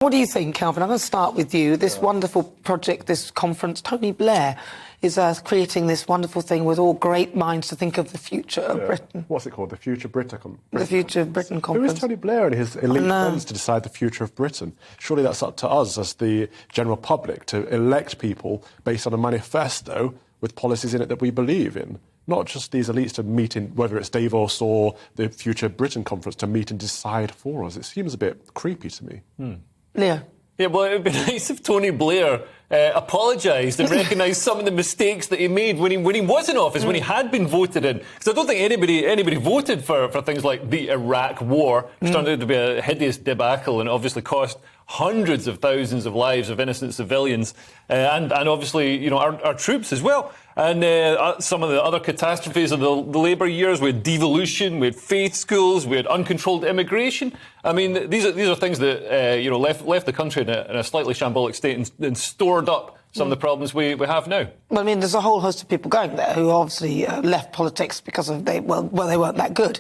What do you think, Calvin? I'm going to start with you. This wonderful project, this conference, Tony Blair is creating this wonderful thing with all great minds to think of the future of Britain. What's it called? The Future Britain The Future of Britain Conference. Who is Tony Blair and his elite friends to decide the future of Britain? Surely that's up to us as the general public to elect people based on a manifesto with policies in it that we believe in. Not just these elites to meet in, whether it's Davos or the Future Britain Conference, to meet and decide for us. It seems a bit creepy to me. Leo? Yeah, well, it would be nice if Tony Blair apologised and recognised some of the mistakes that he made when he was in office, when he had been voted in. Because I don't think anybody voted for things like the Iraq War, which turned out to be a hideous debacle and obviously cost hundreds of thousands of lives of innocent civilians, and obviously, you know, our troops as well. And some of the other catastrophes of the Labour years, we had devolution, we had faith schools, we had uncontrolled immigration. I mean, these are things that you know, left the country in a slightly shambolic state and stored up some of the problems we have now. Well, I mean, there's a whole host of people going there who obviously left politics because of they weren't that good,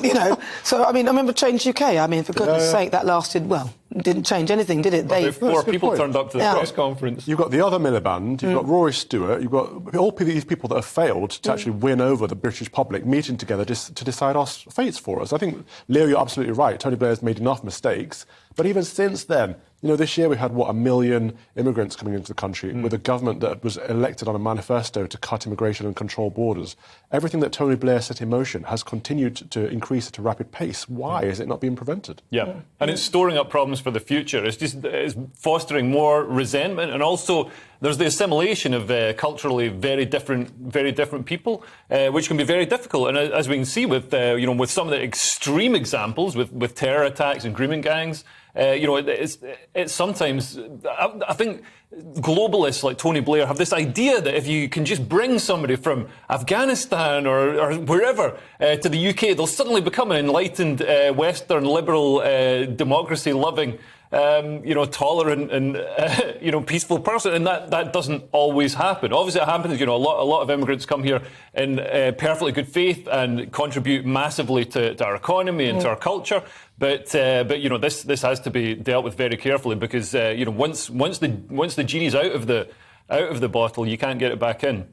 you know. So I mean, I remember Change UK. I mean, for goodness' sake, that lasted didn't change anything, did it? Well, four people turned up to the press conference. You've got the other Miliband, you've got Rory Stewart, you've got all these people that have failed to actually win over the British public, meeting together to decide our fates for us. I think, Leo, you're absolutely right. Tony Blair's made enough mistakes, but even since then, you know, this year we had, 1 million immigrants coming into the country with a government that was elected on a manifesto to cut immigration and control borders. Everything that Tony Blair set in motion has continued to increase at a rapid pace. Why is it not being prevented? Yeah, and it's storing up problems for the future. It's fostering more resentment, and also there's the assimilation of culturally very different people, which can be very difficult. And as we can see with you know, with some of the extreme examples with terror attacks and grooming gangs, you know, it's sometimes, I think globalists like Tony Blair have this idea that if you can just bring somebody from Afghanistan or wherever to the UK, they'll suddenly become an enlightened Western liberal democracy-loving you know, tolerant and you know, peaceful person, and that doesn't always happen. Obviously, it happens. You know, a lot of immigrants come here in perfectly good faith and contribute massively to our economy and to our culture. But you know, this has to be dealt with very carefully, because you know, once the genie's out of the bottle, you can't get it back in.